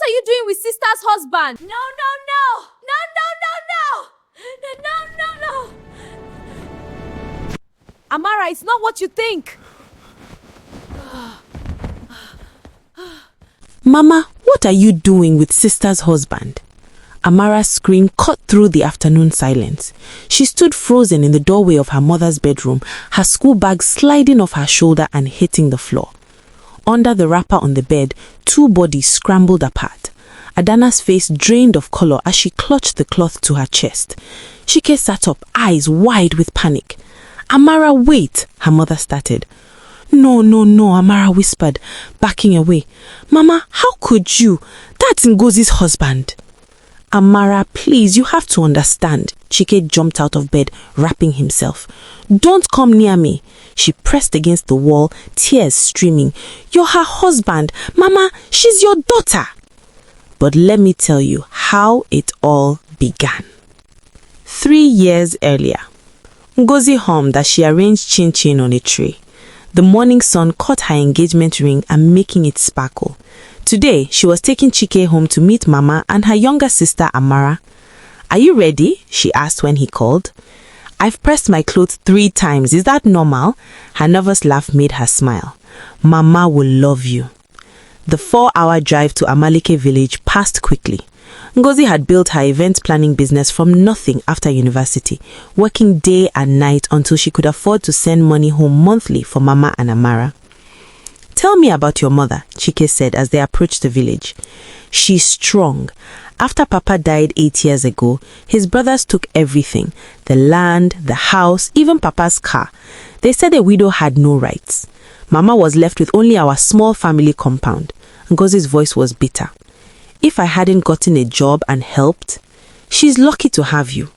are you doing with sister's husband? No, no, no! No, no, no, no! No, no, no! Amara, it's not what you think. Mama, what are you doing with sister's husband? Amara's scream cut through the afternoon silence. She stood frozen in the doorway of her mother's bedroom, her school bag sliding off her shoulder and hitting the floor. Under the wrapper on the bed, two bodies scrambled apart. Adana's face drained of color as she clutched the cloth to her chest. Chike sat up, eyes wide with panic. Amara, wait, her mother started. No, no, no, Amara whispered, backing away. Mama, how could you? That's Ngozi's husband. Amara, please, you have to understand. Chike jumped out of bed, wrapping himself. Don't come near me. She pressed against the wall, tears streaming. You're her husband. Mama, she's your daughter. But let me tell you how it all began. 3 years earlier, Ngozi hummed as she arranged chin-chin on a tray. The morning sun caught her engagement ring and making it sparkle. Today, she was taking Chike home to meet Mama and her younger sister Amara. Are you ready? She asked when he called. I've pressed my clothes 3 times. Is that normal? Her nervous laugh made her smile. Mama will love you. The 4-hour drive to Amalike village passed quickly. Ngozi had built her event planning business from nothing after university, working day and night until she could afford to send money home monthly for Mama and Amara. Tell me about your mother, Chike said as they approached the village. She's strong. After Papa died 8 years ago, his brothers took everything, the land, the house, even Papa's car. They said a widow had no rights. Mama was left with only our small family compound. Ngozi's voice was bitter. If I hadn't gotten a job and helped, she's lucky to have you.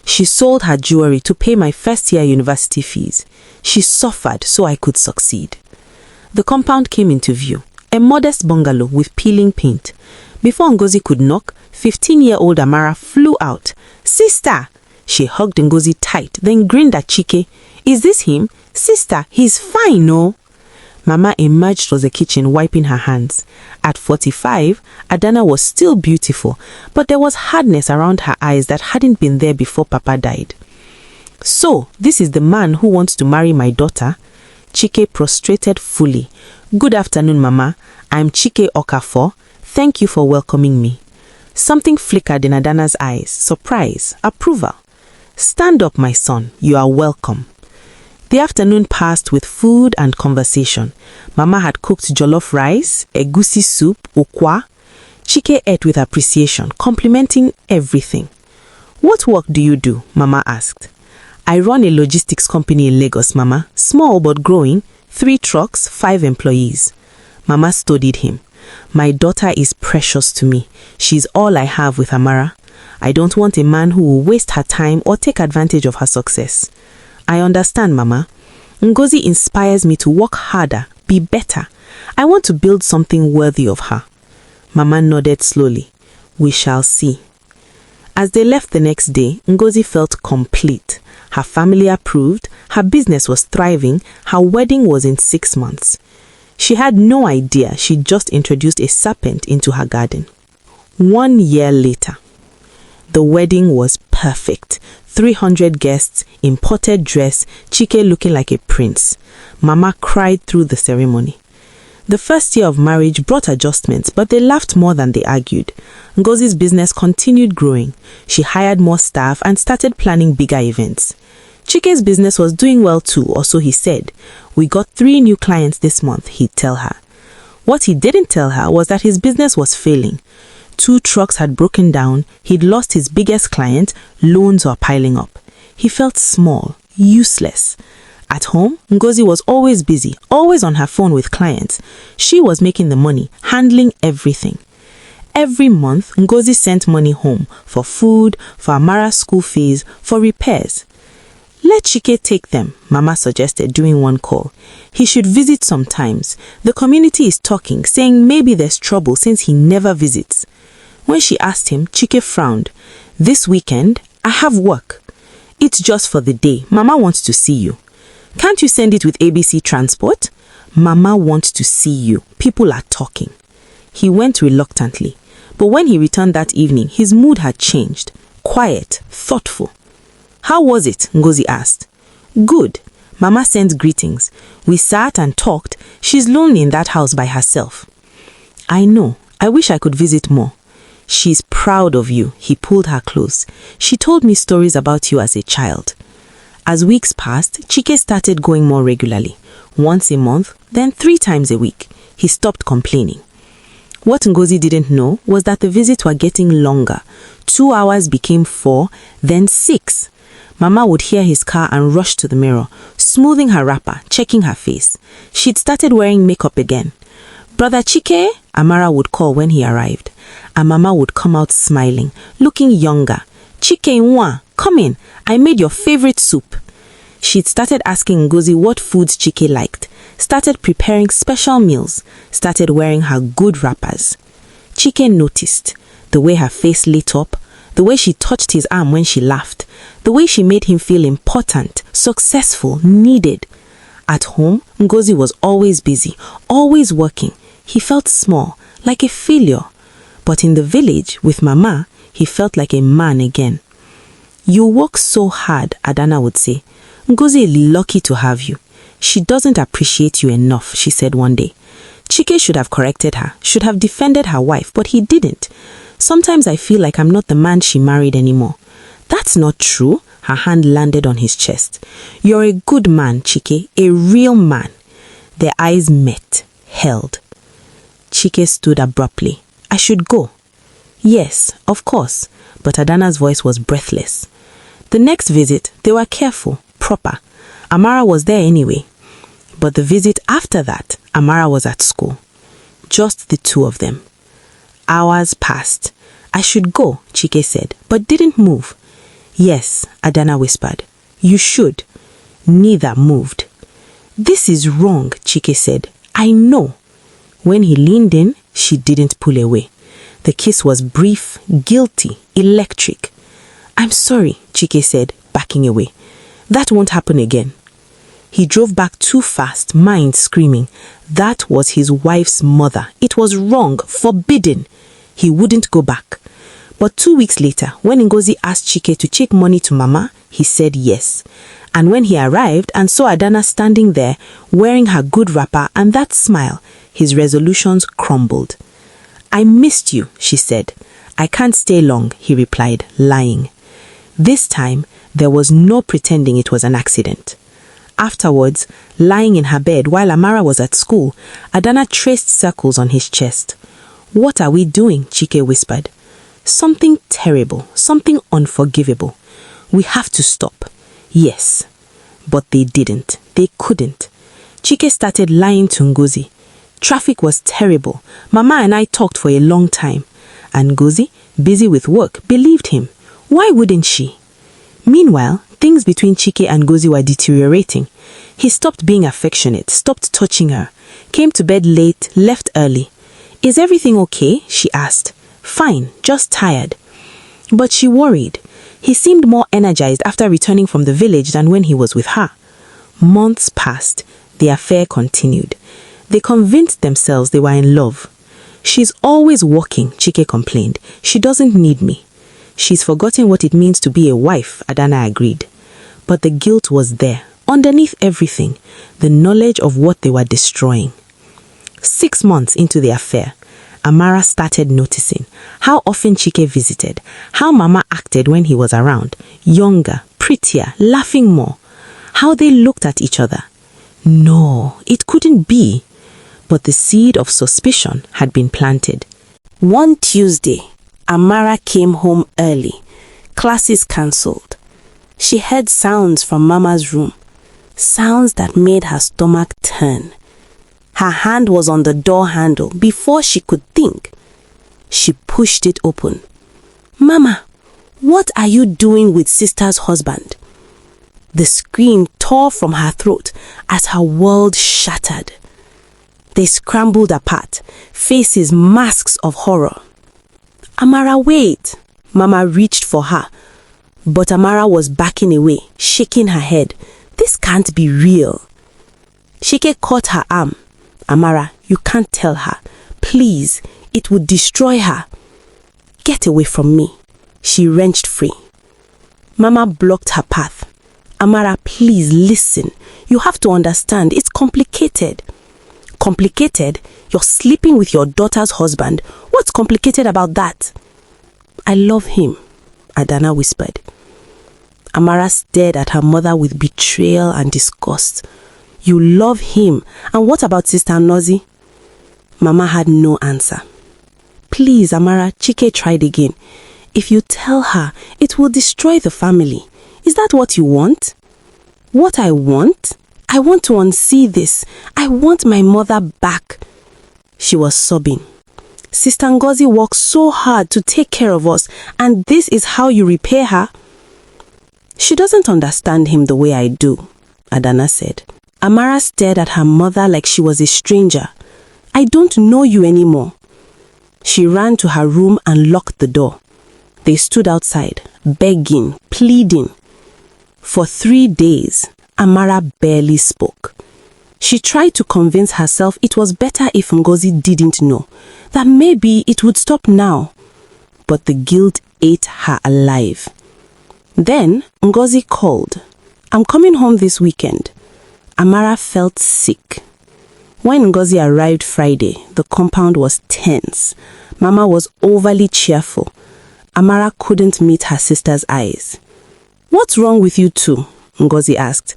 She sold her jewelry to pay my first-year university fees. She suffered so I could succeed. The compound came into view, a modest bungalow with peeling paint. Before Ngozi could knock, 15-year-old Amara flew out. Sister! She hugged Ngozi tight, then grinned at Chike. Is this him? Sister, he's fine, no? Mama emerged from the kitchen, wiping her hands. At 45, Adana was still beautiful, but there was hardness around her eyes that hadn't been there before Papa died. So, this is the man who wants to marry my daughter? Chike prostrated fully. Good afternoon, Mama. I'm Chike Okafor. Thank you for welcoming me. Something flickered in Adana's eyes. Surprise, approval. Stand up, my son. You are welcome. The afternoon passed with food and conversation. Mama had cooked jollof rice, egusi soup, okwa. Chike ate with appreciation, complimenting everything. What work do you do? Mama asked. I run a logistics company in Lagos, Mama. Small but growing. 3 trucks, 5 employees. Mama studied him. My daughter is precious to me. She's all I have with Amara. I don't want a man who will waste her time or take advantage of her success. I understand, Mama. Ngozi inspires me to work harder, be better. I want to build something worthy of her. Mama nodded slowly. We shall see. As they left the next day, Ngozi felt complete. Her family approved, her business was thriving, her wedding was in 6 months. She had no idea she'd just introduced a serpent into her garden. 1 year later, the wedding was perfect. 300 guests, imported dress, Chike looking like a prince. Mama cried through the ceremony. The first year of marriage brought adjustments, but they laughed more than they argued. Ngozi's business continued growing. She hired more staff and started planning bigger events. Chike's business was doing well too, or so he said. We got 3 new clients this month, he'd tell her. What he didn't tell her was that his business was failing. 2 trucks had broken down, he'd lost his biggest client, loans were piling up. He felt small, useless. At home, Ngozi was always busy, always on her phone with clients. She was making the money, handling everything. Every month, Ngozi sent money home for food, for Amara's school fees, for repairs. Let Chike take them, Mama suggested during one call. He should visit sometimes. The community is talking, saying maybe there's trouble since he never visits. When she asked him, Chike frowned. This weekend, I have work. It's just for the day. Mama wants to see you. Can't you send it with ABC Transport? Mama wants to see you. People are talking. He went reluctantly. But when he returned that evening, his mood had changed. Quiet, thoughtful. "How was it?" Ngozi asked. "Good." Mama sent greetings. We sat and talked. She's lonely in that house by herself. "I know. I wish I could visit more." "She's proud of you." He pulled her close. "She told me stories about you as a child." As weeks passed, Chike started going more regularly. Once a month, then 3 times a week. He stopped complaining. What Ngozi didn't know was that the visits were getting longer. 2 hours became 4, then 6. Mama would hear his car and rush to the mirror, smoothing her wrapper, checking her face. She'd started wearing makeup again. "Brother Chike," Amara would call when he arrived. And Mama would come out smiling, looking younger. "Chike nwa, come in. I made your favorite soup." She'd started asking Ngozi what foods Chike liked, started preparing special meals, started wearing her good wrappers. Chike noticed the way her face lit up, the way she touched his arm when she laughed, the way she made him feel important, successful, needed. At home, Ngozi was always busy, always working. He felt small, like a failure. But in the village, with Mama, he felt like a man again. "You work so hard," Adana would say. "Ngozi is lucky to have you. She doesn't appreciate you enough," she said one day. Chike should have corrected her, should have defended her wife, but he didn't. "Sometimes I feel like I'm not the man she married anymore." "That's not true." Her hand landed on his chest. "You're a good man, Chike, a real man." Their eyes met, held. Chike stood abruptly. "I should go." "Yes, of course," but Adana's voice was breathless. The next visit, they were careful, proper. Amara was there anyway. But the visit after that, Amara was at school. Just the 2 of them. Hours passed. "I should go," Chike said, but didn't move. "Yes," Adana whispered. "You should." Neither moved. "This is wrong," Chike said. "I know." When he leaned in, she didn't pull away. The kiss was brief, guilty, electric. "I'm sorry," Chike said, backing away. "That won't happen again." He drove back too fast, mind screaming. That was his wife's mother. It was wrong, forbidden. He wouldn't go back. But 2 weeks later, when Ngozi asked Chike to take money to Mama, he said yes. And when he arrived and saw Adana standing there, wearing her good wrapper and that smile, his resolutions crumbled. "I missed you," she said. "I can't stay long," he replied, lying. This time, there was no pretending it was an accident. Afterwards, lying in her bed while Amara was at school, Adana traced circles on his chest. "What are we doing?" Chike whispered. "Something terrible, something unforgivable. We have to stop." Yes. But they didn't. They couldn't. Chike started lying to Ngozi. Traffic was terrible. Mama and I talked for a long time. And Ngozi, busy with work, believed him. Why wouldn't she? Meanwhile, things between Chike and Ngozi were deteriorating. He stopped being affectionate, stopped touching her, came to bed late, left early. "Is everything okay?" she asked. "Fine, just tired." But she worried. He seemed more energized after returning from the village than when he was with her. Months passed. The affair continued. They convinced themselves they were in love. "She's always working," Chike complained. "She doesn't need me." "She's forgotten what it means to be a wife," Adana agreed. But the guilt was there, underneath everything, the knowledge of what they were destroying. 6 months into the affair, Amara started noticing how often Chike visited, how Mama acted when he was around, younger, prettier, laughing more, how they looked at each other. No, it couldn't be. But the seed of suspicion had been planted. One Tuesday, Amara came home early. Classes cancelled. She heard sounds from Mama's room, sounds that made her stomach turn. Her hand was on the door handle before she could think. She pushed it open. "Mama, what are you doing with sister's husband?" The scream tore from her throat as her world shattered. They scrambled apart, faces masks of horror. "Amara, wait!" Mama reached for her, but Amara was backing away, shaking her head. "This can't be real." Chike caught her arm. "Amara, you can't tell her. Please, it would destroy her." Get away from me. She wrenched free. Mama blocked her path. Amara, please listen. You have to understand, it's complicated. Complicated? You're sleeping with your daughter's husband. What's complicated about that? I love him, Adana whispered. Amara stared at her mother with betrayal and disgust. You love him. And what about Sister Nozi? Mama had no answer. Please, Amara, Chike tried again. If you tell her, it will destroy the family. Is that what you want? What I want? I want to unsee this. I want my mother back. She was sobbing. Sister Ngozi worked so hard to take care of us, and this is how you repay her? She doesn't understand him the way I do, Adana said. Amara stared at her mother like she was a stranger. I don't know you anymore. She ran to her room and locked the door. They stood outside, begging, pleading. For 3 days, Amara barely spoke. She tried to convince herself it was better if Ngozi didn't know, that maybe it would stop now. But the guilt ate her alive. Then Ngozi called. I'm coming home this weekend. Amara felt sick. When Ngozi arrived Friday, the compound was tense. Mama was overly cheerful. Amara couldn't meet her sister's eyes. What's wrong with you two? Ngozi asked.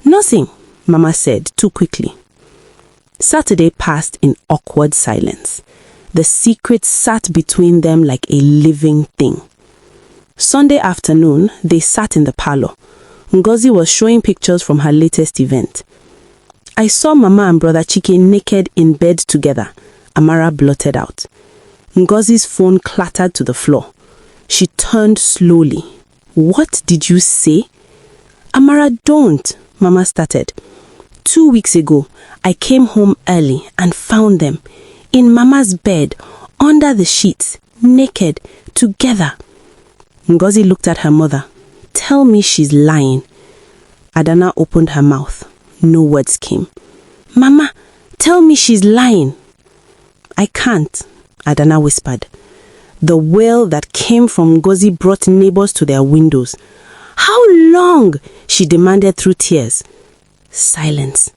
Nothing, Mama said too quickly. Saturday passed in awkward silence. The secret sat between them like a living thing. Sunday afternoon, they sat in the parlor. Ngozi was showing pictures from her latest event. I saw Mama and Brother Chike naked in bed together, Amara blurted out. Ngozi's phone clattered to the floor. She turned slowly. What did you say? Amara, don't, Mama started. 2 weeks ago, I came home early and found them in Mama's bed, under the sheets, naked, together. Ngozi looked at her mother. Tell me she's lying. Adana opened her mouth. No words came. Mama, tell me she's lying. I can't, Adana whispered. The wail that came from Ngozi brought neighbors to their windows. How long? She demanded through tears. Silence.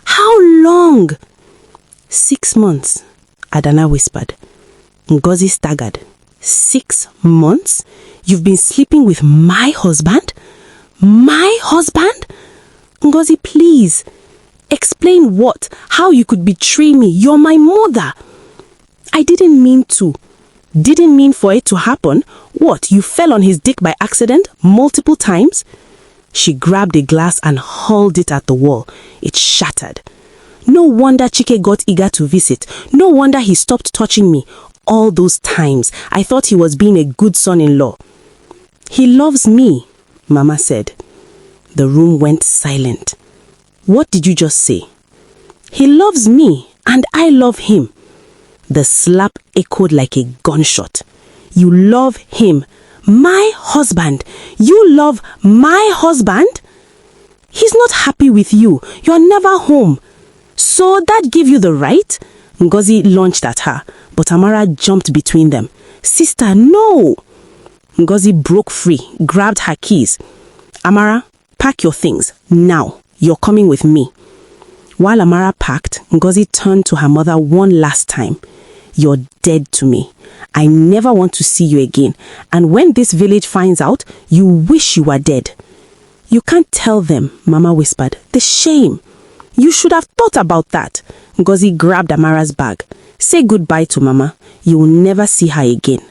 How long? 6 months, Adana whispered. Ngozi staggered. 6 months? You've been sleeping with my husband? My husband? Ngozi, please. Explain what? How you could betray me? You're my mother. I didn't mean to. Didn't mean for it to happen. What, you fell on his dick by accident multiple times? She grabbed a glass and hurled it at the wall. It shattered. No wonder Chike got eager to visit. No wonder he stopped touching me. All those times, I thought he was being a good son-in-law. He loves me, Mama said. The room went silent. What did you just say? He loves me, and I love him. The slap echoed like a gunshot. You love him. My husband. You love my husband? He's not happy with you. You're never home. So that gave you the right? Ngozi launched at her, but Amara jumped between them. Sister, no! Ngozi broke free, grabbed her keys. Amara, pack your things, now. You're coming with me. While Amara packed, Ngozi turned to her mother one last time. You're dead to me. I never want to see you again. And when this village finds out, you wish you were dead. You can't tell them, Mama whispered. The shame. You should have thought about that. Ngozi grabbed Amara's bag. Say goodbye to Mama. You will never see her again.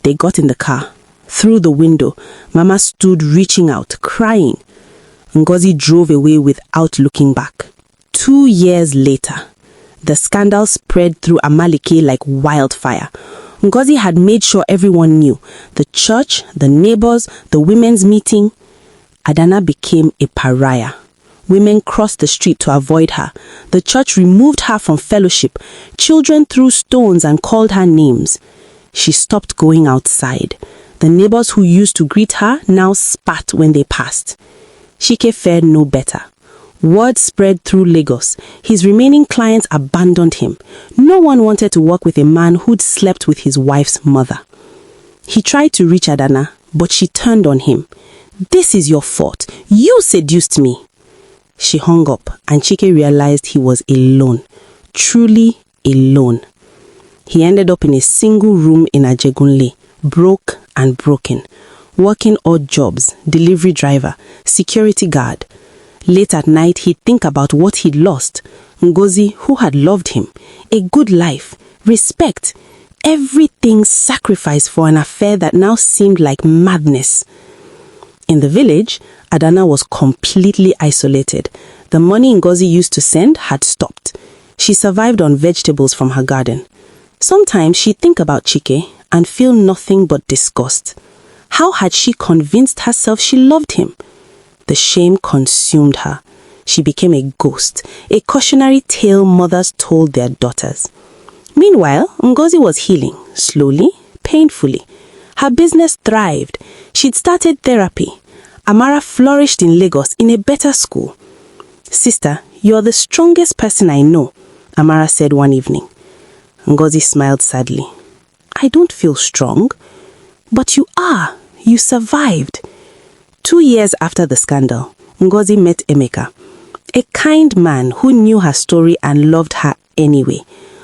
They got in the car. Through the window, Mama stood reaching out, crying. Ngozi drove away without looking back. 2 years later, the scandal spread through Amalike like wildfire. Ngozi had made sure everyone knew. The church, the neighbors, the women's meeting. Adana became a pariah. Women crossed the street to avoid her. The church removed her from fellowship. Children threw stones and called her names. She stopped going outside. The neighbors who used to greet her now spat when they passed. Chike fared no better. Word spread through Lagos. His remaining clients abandoned him. No one wanted to work with a man who'd slept with his wife's mother. He tried to reach Adana, but she turned on him. "This is your fault. You seduced me." She hung up, and Chike realized he was alone. Truly alone. He ended up in a single room in Ajegunle, broke and broken, working odd jobs, delivery driver, security guard. Late at night, he'd think about what he'd lost. Ngozi, who had loved him, a good life, respect, everything sacrificed for an affair that now seemed like madness. In the village, Adana was completely isolated. The money Ngozi used to send had stopped. She survived on vegetables from her garden. Sometimes she'd think about Chike and feel nothing but disgust. How had she convinced herself she loved him? The shame consumed her. She became a ghost, a cautionary tale mothers told their daughters. Meanwhile, Ngozi was healing, slowly, painfully. Her business thrived. She'd started therapy. Amara flourished in Lagos in a better school. "Sister, you're the strongest person I know," Amara said one evening. Ngozi smiled sadly. "I don't feel strong." "But you are. You survived." 2 years after the scandal, Ngozi met Emeka, a kind man who knew her story and loved her anyway,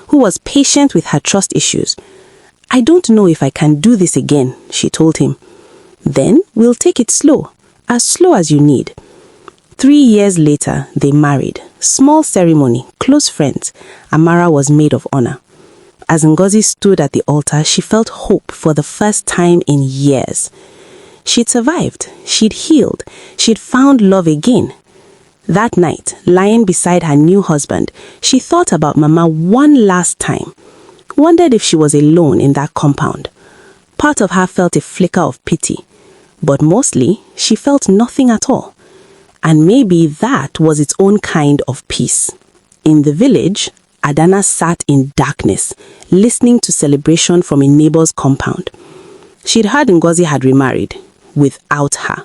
who was patient with her trust issues. "I don't know if I can do this again," she told him. "Then we'll take it slow as you need." 3 years later, they married. Small ceremony, close friends. Amara was maid of honor. As Ngozi stood at the altar, she felt hope for the first time in years. She'd survived, she'd healed, she'd found love again. That night, lying beside her new husband, she thought about Mama one last time. Wondered if she was alone in that compound. Part of her felt a flicker of pity, but mostly she felt nothing at all. And maybe that was its own kind of peace. In the village, Adana sat in darkness, listening to celebration from a neighbor's compound. She'd heard Ngozi had remarried, without her.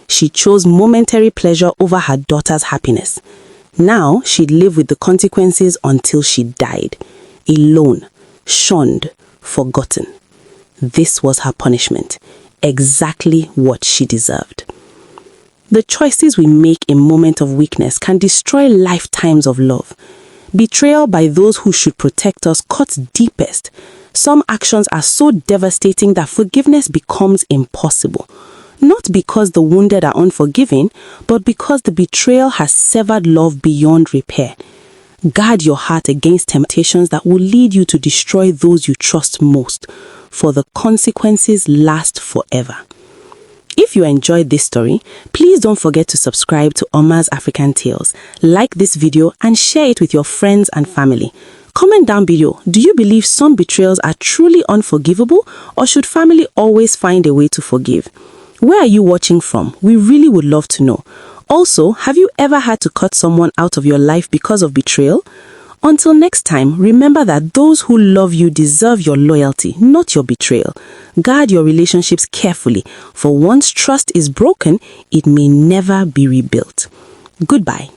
She chose momentary pleasure over her daughter's happiness. Now she'd live with the consequences until she died, alone, shunned, forgotten. This was her punishment, exactly what she deserved. The choices we make in moments of weakness can destroy lifetimes of love. Betrayal by those who should protect us cuts deepest. Some actions are so devastating that forgiveness becomes impossible. Not because the wounded are unforgiving, but because the betrayal has severed love beyond repair. Guard your heart against temptations that will lead you to destroy those you trust most, for the consequences last forever. If you enjoyed this story, please don't forget to subscribe to Oma's African Tales, like this video and share it with your friends and family. Comment down below, do you believe some betrayals are truly unforgivable, or should family always find a way to forgive? Where are you watching from? We really would love to know. Also, have you ever had to cut someone out of your life because of betrayal? Until next time, remember that those who love you deserve your loyalty, not your betrayal. Guard your relationships carefully, for once trust is broken, it may never be rebuilt. Goodbye.